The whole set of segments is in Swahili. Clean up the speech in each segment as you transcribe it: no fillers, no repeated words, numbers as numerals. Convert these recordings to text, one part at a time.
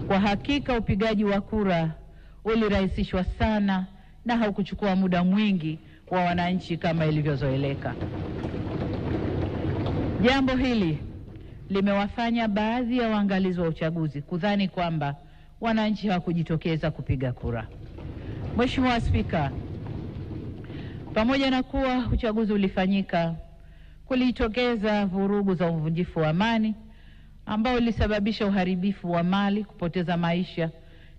Kwa hakika upigaji wa kura ulirahisishwa sana na haukuchukua muda mwingi wa wananchi kama ilivyozoeleka. Jambo hili limewafanya baadhi ya waangalizi wa uchaguzi kudhani kwamba wananchi hawakujitokeza kupiga kura. Mheshimiwa Spika, pamoja na kuwa uchaguzi ulifanyika, kulitokeza vurugu za uvunjifu wa amani ambao ulisababisha uharibifu wa mali, kupoteza maisha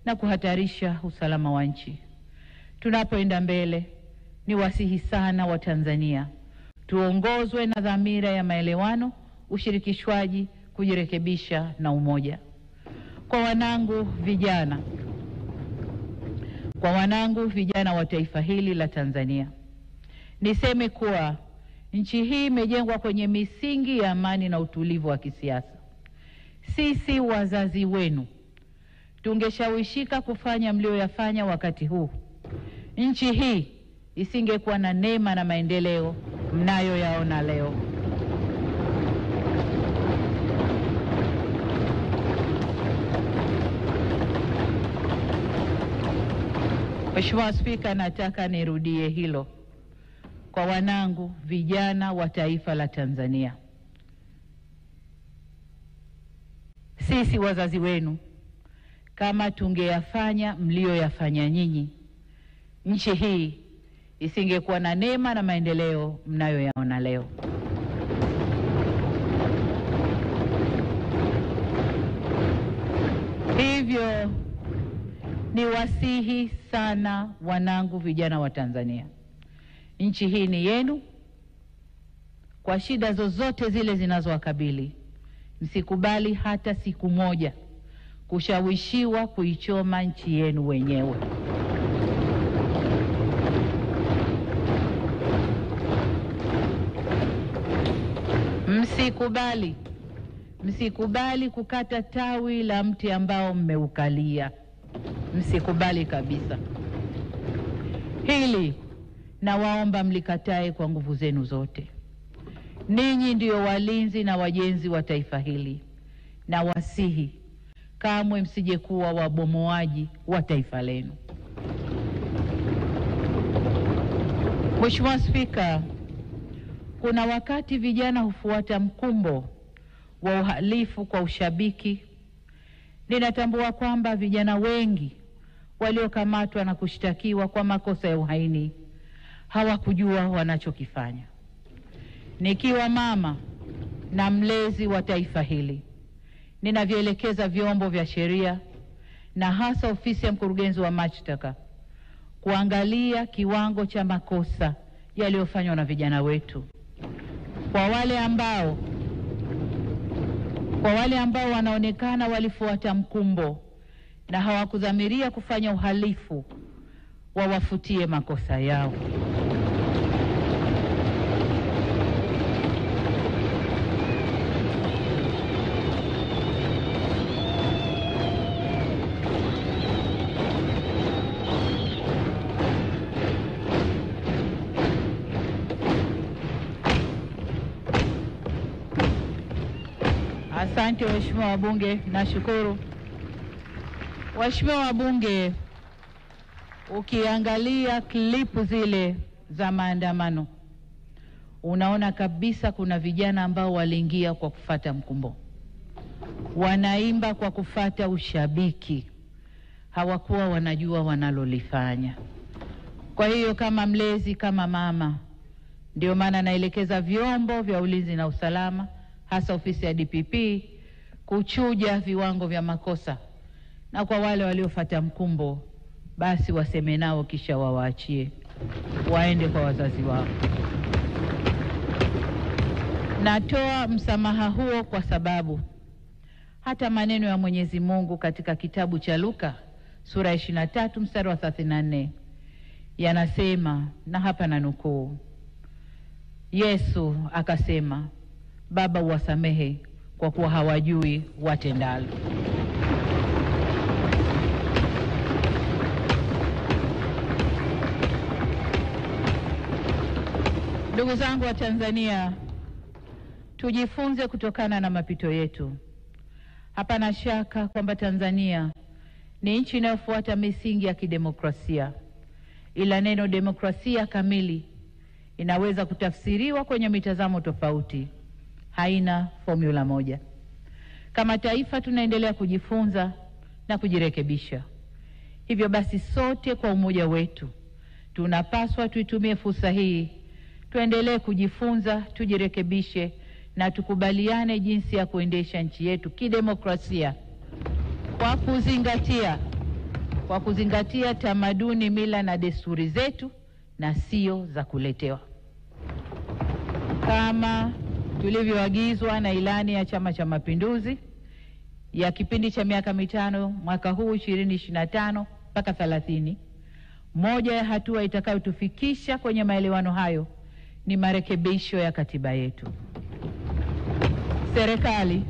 na kuhatarisha usalama wa nchi. Tunapoenda mbele, ni wasihi sana wa Tanzania tuongozwe na dhamira ya maelewano, ushirikishwaji, kujirekebisha na umoja. Kwa wanangu vijana wa taifa hili la Tanzania, niseme kuwa nchi hii imejengwa kwenye misingi ya amani na utulivu wa kisiasa. Sisi wazazi wenu tungeshawishika kufanya mlioyafanya wakati huu, nchi hii isingekuwa na neema na maendeleo mnayoyaona leo. Mheshimiwa Spika, nataka nirudie hilo kwa wanangu vijana wa taifa la Tanzania. Sisi wazazi wenu, kama tungeyafanya mlioyafanya nyinyi, nchi hii isingekuwa na neema na maendeleo mnayoyaona leo. Hivyo ni wasihi sana wanangu vijana wa Tanzania, nchi hii ni yenu. Kwa shida zozote zile zinazowakabili, msikubali hata siku moja kushawishiwa kuichoma nchi yenu wenyewe. Msikubali kukata tawi la mti ambao mmeukalia. Msikubali kabisa. Hili nawaomba mlikatae kwa nguvu zenu zote. Ninyi ndio walinzi na wajenzi wa taifa hili, na wasihi kamwe msije kuwa wabomoaji wa taifa lenu. Mheshimiwa Spika, kuna wakati vijana hufuata mkumbo wa uhalifu kwa ushabiki. Ninatambua kwamba vijana wengi waliokamatwa na kushtakiwa kwa makosa ya uhaini hawakujua wanachokifanya. Nikiwa mama na mlezi wa taifa hili, ninavyoelekeza vyombo vya sheria na hasa ofisi ya mkurugenzi wa mashtaka kuangalia kiwango cha makosa yaliyofanywa na vijana wetu. Kwa wale ambao wanaonekana walifuata mkumbo na hawakudhamiria kufanya uhalifu, wawafutie makosa yao. Asante waheshimiwa wabunge, nashukuru. Waheshimiwa wabunge, ukiangalia klipu zile za maandamano, unaona kabisa kuna vijana ambao waliingia kwa kufata mkumbo. Wanaimba kwa kufata ushabiki. Hawakuwa wanajua wanalolifanya. Kwa hiyo kama mlezi, kama mama, ndio maana naelekeza vyombo vya ulinzi na usalama, hasa ofisi ya DPP, kuchuja viwango vya makosa, na kwa wale waliofuata mkumbo basi waseme nao kisha wawaachie waende kwa wazazi wao. Natoa msamaha huo kwa sababu hata maneno ya Mwenyezi Mungu katika kitabu cha Luka sura 23 mstari wa 34 yanasema, na hapa nanukuu, Yesu akasema, Baba uwasamehe kwa kuwa hawajui watendalo. Ndugu zangu wa Tanzania, tujifunze kutokana na mapito yetu. Hapana shaka kwamba Tanzania ni nchi inayofuata misingi ya kidemokrasia, ila neno demokrasia kamili inaweza kutafsiriwa kwenye mitazamo tofauti, haina formula moja. Kama taifa tunaendelea kujifunza na kujirekebisha. Hivyo basi sote kwa umoja wetu tunapaswa tuitumie fursa hii, tuendelee kujifunza, tujirekebishe na tukubaliane jinsi ya kuendesha nchi yetu kidemokrasia kwa kuzingatia tamaduni, mila na desturi zetu na sio za kuletewa. Kama tulivyoagizwa na ilani ya Chama cha Mapinduzi ya kipindi cha miaka mitano mwaka huu 2025 mpaka 30, moja ya hatua itakayotufikisha kwenye maelewano hayo ni marekebisho ya katiba yetu. Serikali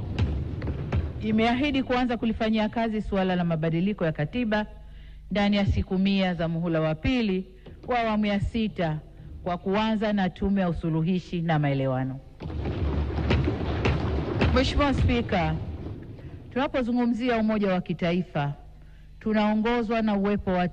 imeahidi kuanza kulifanyia kazi suala la mabadiliko ya katiba ndani ya siku 100 za muhula wa pili wa awamu ya 6 kwa kuanza na tume ya usuluhishi na maelewano. Mheshimiwa Spika, tunapozungumzia umoja wa kitaifa tunaongozwa na uwepo wa